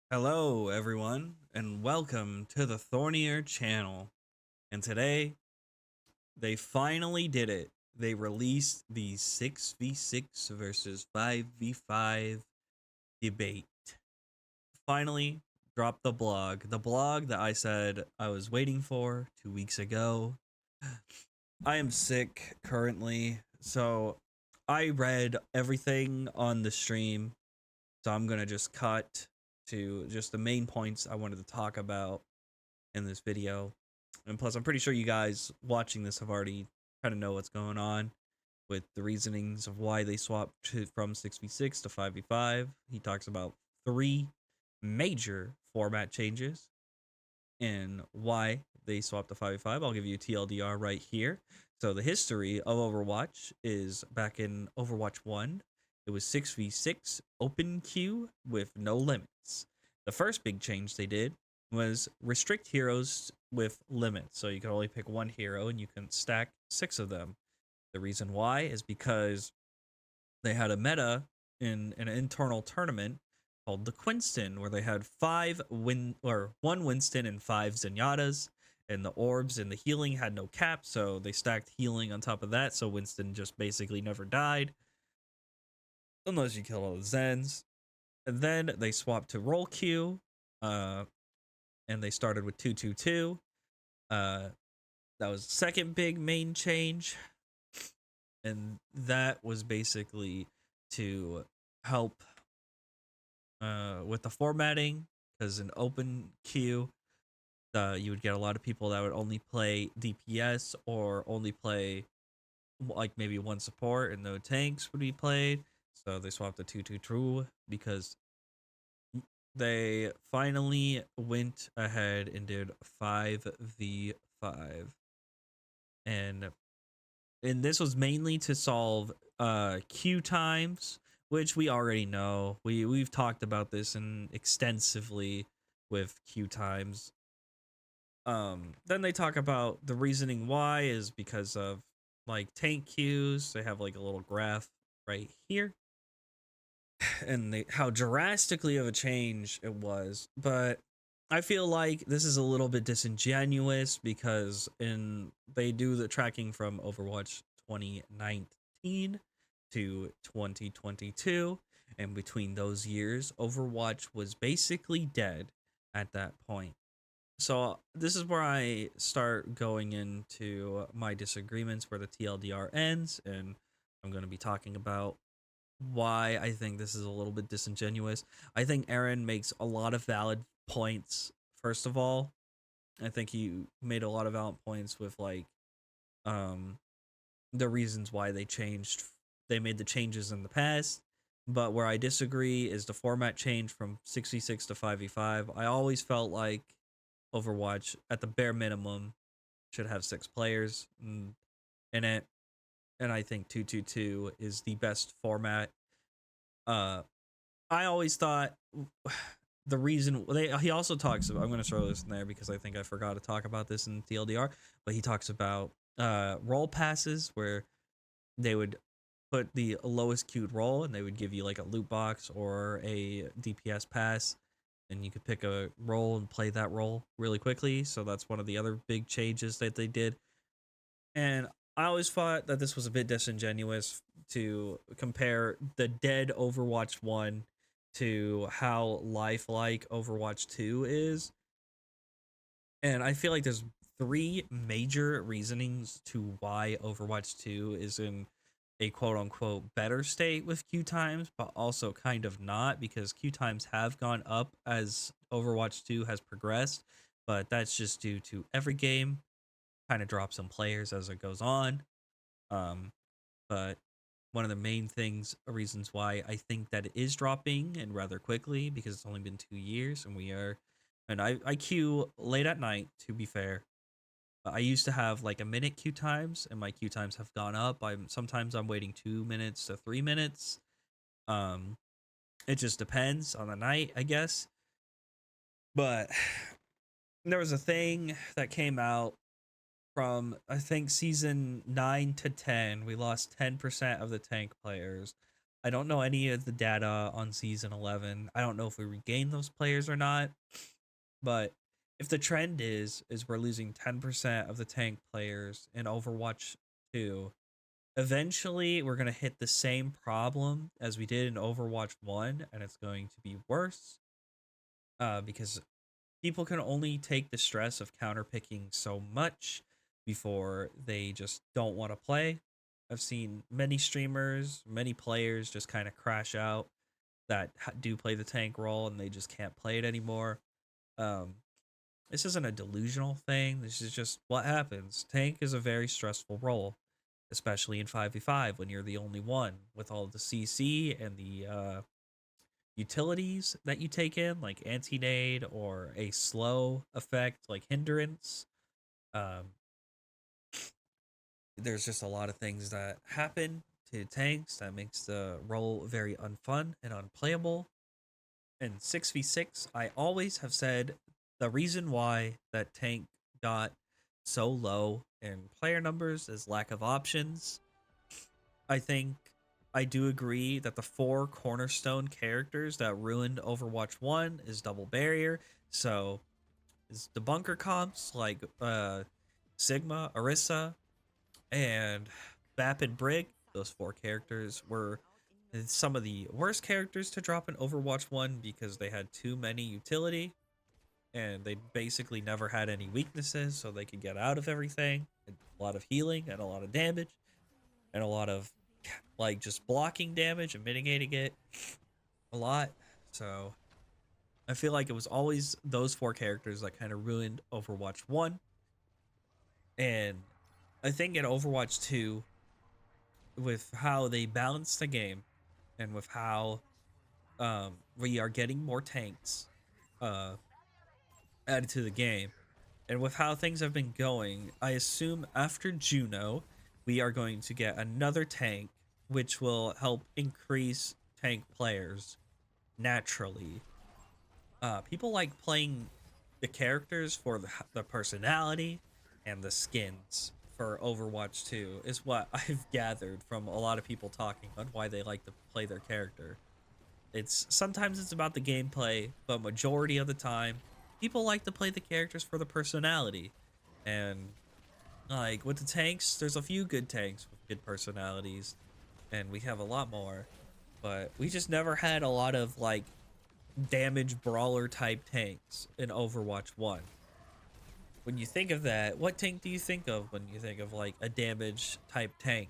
Hello, everyone, and welcome to the Thornier channel. And today, they finally did it. They released the 6v6 versus 5v5 debate. Finally, dropped the blog that I said I was waiting for 2 weeks ago. I am sick currently, so I read everything on the stream, so I'm gonna just cut to just the main points I wanted to talk about in this video. And plus, I'm pretty sure you guys watching this have already kind of know what's going on with the reasonings of why they swapped from 6v6 to 5v5. He talks about three major format changes and why they swapped to 5v5. I'll give you a TLDR right here. So the history of Overwatch is back in Overwatch 1. It was 6v6 open queue with no limits. The first big change they did was restrict heroes with limits. So you can only pick one hero and you can stack 6 of them. The reason why is because they had a meta in an internal tournament called the Quinston, where they had one Winston and 5 Zenyatas, and the orbs and the healing had no cap, so they stacked healing on top of that, so Winston just basically never died unless you kill all the Zens. And then they swapped to roll queue, and they started with 222. That was the second big main change, and that was basically to help with the formatting, because in open queue, you would get a lot of people that would only play DPS or only play like maybe one support and no tanks would be played. So they swapped the 2-2-2 because they finally went ahead and did 5v5. And this was mainly to solve queue times, which we already know. We've talked about this in extensively with queue times. Then they talk about the reasoning why is because of like tank queues. They have like a little graph right here, and how drastically of a change it was. But I feel like this is a little bit disingenuous because they do the tracking from Overwatch 2019 to 2022, and between those years, Overwatch was basically dead at that point. So this is where I start going into my disagreements where the TLDR ends, and I'm going to be talking about why I think this is a little bit disingenuous. I think Aaron makes a lot of valid points. First of all, I think he made a lot of valid points with like um the reasons why they made the changes in the past. But where I disagree is the format change from 6v6 to 5v5. I always felt like Overwatch, at the bare minimum, should have 6 players in it, and I think 2-2-2 is the best format. Uh, I always thought the reason he also talks about, I'm going to throw this in there because I think I forgot to talk about this in TLDR, but he talks about role passes where they would put the lowest queued role and they would give you like a loot box or a DPS pass, and you could pick a role and play that role really quickly. So that's one of the other big changes that they did. And I always thought that this was a bit disingenuous to compare the dead Overwatch 1 to how lifelike Overwatch 2 is. And I feel like there's 3 major reasonings to why Overwatch 2 is in a quote unquote better state with queue times, but also kind of not, because queue times have gone up as Overwatch 2 has progressed, but that's just due to every game kind of drops some players as it goes on. Um, but one of the main reasons why I think that it is dropping and rather quickly, because it's only been 2 years and I queue late at night, to be fair. I used to have like a minute queue times, and my queue times have gone up. I'm waiting 2 minutes to 3 minutes. Um, it just depends on the night, I guess. But there was a thing that came out from, I think, season 9 to 10. We lost 10% of the tank players. I don't know any of the data on season 11. I don't know if we regain those players or not. But if the trend is we're losing 10% of the tank players in Overwatch 2, eventually we're going to hit the same problem as we did in Overwatch 1, and it's going to be worse because people can only take the stress of counterpicking so much before they just don't want to play. I've seen many streamers, many players just kind of crash out that do play the tank role and they just can't play it anymore. Um, this isn't a delusional thing. This is just what happens. Tank is a very stressful role, especially in 5v5 when you're the only one with all the CC and the utilities that you take in, like anti-nade or a slow effect like hindrance. Um, there's just a lot of things that happen to tanks that makes the role very unfun and unplayable. In 6v6, I always have said the reason why that tank got so low in player numbers is lack of options. I think I do agree that the four cornerstone characters that ruined Overwatch 1 is double barrier. So is the bunker comps like Sigma, Orisa, and Vapid Brig. Those four characters were some of the worst characters to drop in Overwatch 1 because they had too many utility and they basically never had any weaknesses, so they could get out of everything. A lot of healing and a lot of damage and a lot of like just blocking damage and mitigating it a lot. So I feel like it was always those four characters that kind of ruined Overwatch 1. And I think in Overwatch 2, with how they balance the game and with how we are getting more tanks uh, added to the game, and with how things have been going, I assume after Juno, we are going to get another tank, which will help increase tank players naturally. People like playing the characters for the personality and the skins for Overwatch 2 is what I've gathered from a lot of people talking on why they like to play their character. It's sometimes it's about the gameplay, but majority of the time, people like to play the characters for the personality. And like with the tanks, there's a few good tanks with good personalities, and we have a lot more. But we just never had a lot of like damage brawler type tanks in Overwatch 1. When you think of that, what tank do you think of when you think of like a damage type tank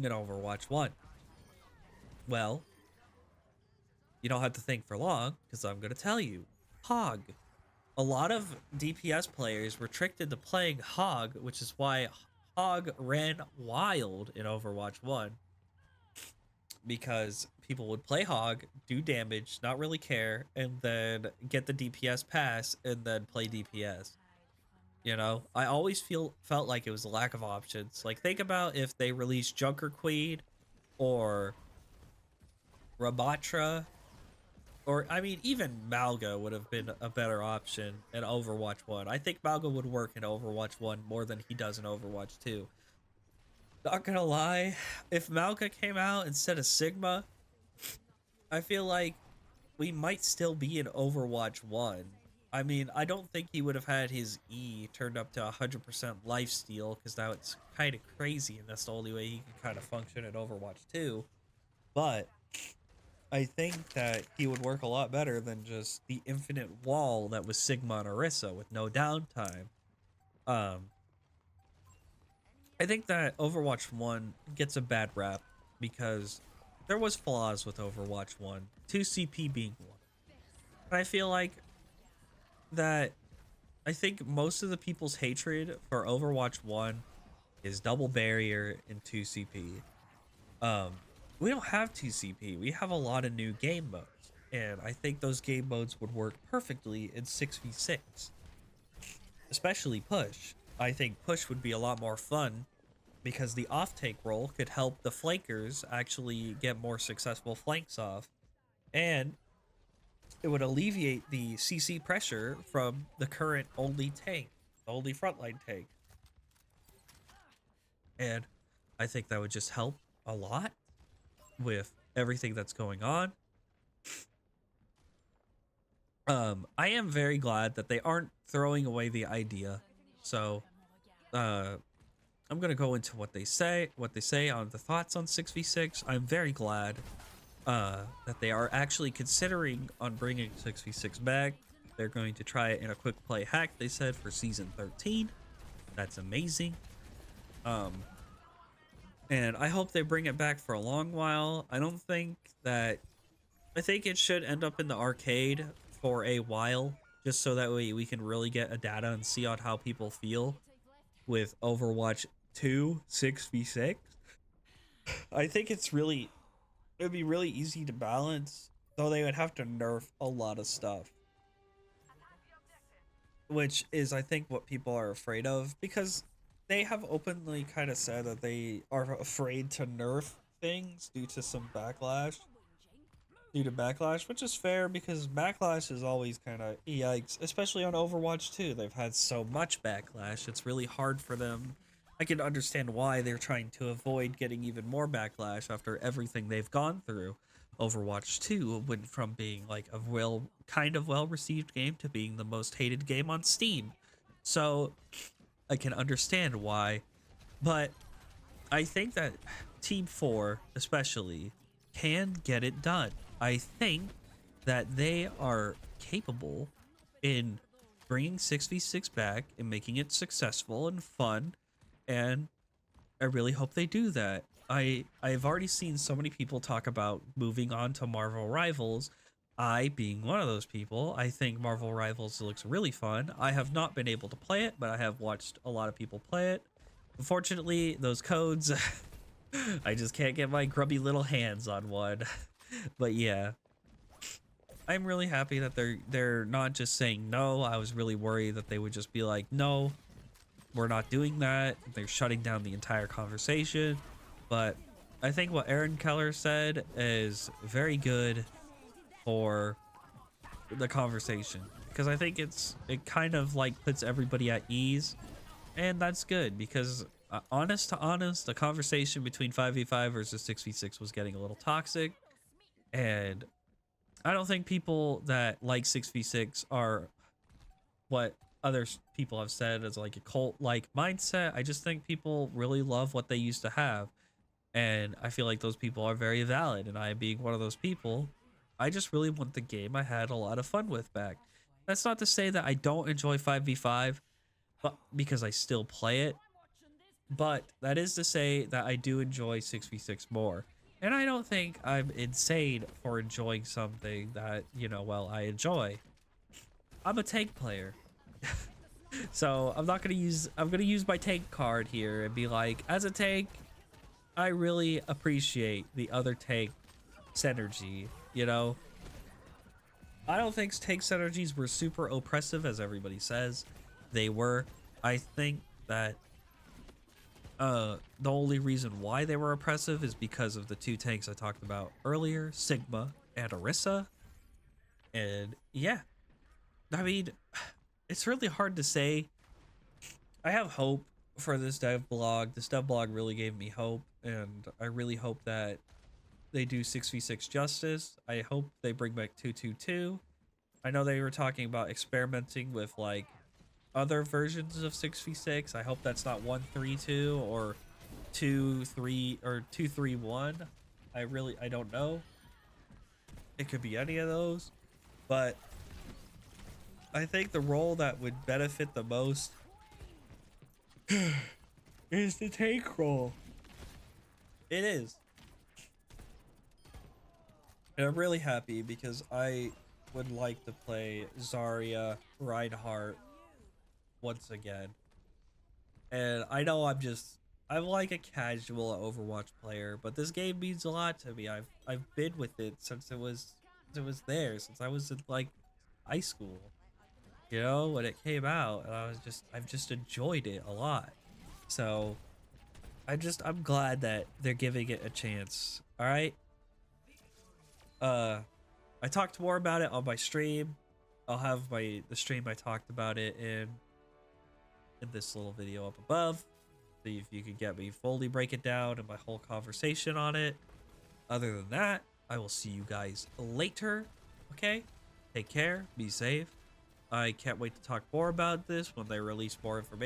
in Overwatch 1? Well, you don't have to think for long because I'm going to tell you. Hog. A lot of DPS players were tricked into playing Hog, which is why Hog ran wild in Overwatch 1, because people would play Hog, do damage, not really care, and then get the DPS pass and then play DPS. You know, I always felt like it was a lack of options. Like think about if they released Junker Queen or Rabatra, or I mean even Malga would have been a better option in Overwatch 1. I think Malga would work in Overwatch 1 more than he does in Overwatch 2. Not gonna lie, if Malga came out instead of Sigma, I feel like we might still be in Overwatch 1. I mean, I don't think he would have had his E turned up to 100% lifesteal, because that's kind of crazy, and that's the only way he can kind of function in Overwatch 2. But I think that he would work a lot better than just the infinite wall that was Sigma and Orisa with no downtime. Um, I think that Overwatch 1 gets a bad rap because there was flaws with Overwatch 1, 2CP being one. And I feel like that I think most of the people's hatred for Overwatch 1 is double barrier and 2CP. Um, we don't have 2CP. We have a lot of new game modes, and I think those game modes would work perfectly in 6v6, especially push. I think push would be a lot more fun because the off-tank role could help the flankers actually get more successful flanks off, and it would alleviate the CC pressure from the current only tank, the only frontline tank. And I think that would just help a lot with everything that's going on. I am very glad that they aren't throwing away the idea. So, uh, I'm gonna go into what they say on the thoughts on 6v6. I'm very glad that they are actually considering on bringing 6v6 back. They're going to try it in a quick play hack, they said, for season 13. That's amazing. And I hope they bring it back for a long while. I think it should end up in the arcade for a while, just so that way we can really get a data and see on how people feel with Overwatch 2 6v6. I think it'd be really easy to balance, though they would have to nerf a lot of stuff, which is I think what people are afraid of, because they have openly kind of said that they are afraid to nerf things due to backlash, which is fair because backlash is always kind of yikes, especially on Overwatch 2. They've had so much backlash, it's really hard for them. I can understand why they're trying to avoid getting even more backlash after everything they've gone through. Overwatch 2 went from being like a well received game to being the most hated game on Steam. So I can understand why, but I think that Team 4 especially can get it done. I think that they are capable in bringing 6v6 back and making it successful and fun, and I really hope they do that. I've already seen so many people talk about moving on to Marvel Rivals. I, being one of those people, I think Marvel Rivals looks really fun. I have not been able to play it, but I have watched a lot of people play it. Unfortunately, those codes, I just can't get my grubby little hands on one. But yeah, I'm really happy that they're not just saying no. I was really worried that they would just be like, no, we're not doing that. They're shutting down the entire conversation. But I think what Aaron Keller said is very good for the conversation, because I think it kind of like puts everybody at ease, and that's good because honest to honest, the conversation between 5v5 versus 6v6 was getting a little toxic, and I don't think people that like 6v6 are what other people have said as like a cult like mindset. I just think people really love what they used to have, and I feel like those people are very valid, and I, being one of those people, I just really want the game I had a lot of fun with back. That's not to say that I don't enjoy 5v5, but because I still play it, but that is to say that I do enjoy 6v6 more. And I don't think I'm insane for enjoying something that, well, I enjoy. I'm a tank player. So I'm gonna use my tank card here and be like, as a tank, I really appreciate the other tank synergy, I don't think tank synergies were super oppressive as everybody says. They were. I think that the only reason why they were oppressive is because of the two tanks I talked about earlier, Sigma and Orisa. And yeah, I mean, it's really hard to say. I have hope for this dev blog. This dev blog really gave me hope, and I really hope that they do 6v6 justice. I hope they bring back 222. I know they were talking about experimenting with like other versions of 6v6. I hope that's not 132 or 2-3 or 2-3-1. I don't know. It could be any of those, but I think the role that would benefit the most is the tank role. It is. And I'm really happy because I would like to play Zarya Reinhardt once again. And I know I'm like a casual Overwatch player, but this game means a lot to me. I've been with it since it was there, since I was in like high school. When it came out, and I've just enjoyed it a lot. So I'm glad that they're giving it a chance. All right. I talked more about it on my stream. I'll have the stream I talked about it in this little video up above. See if you can get me fully break it down and my whole conversation on it. Other than that, I will see you guys later. Okay? Take care. Be safe. I can't wait to talk more about this when they release more information.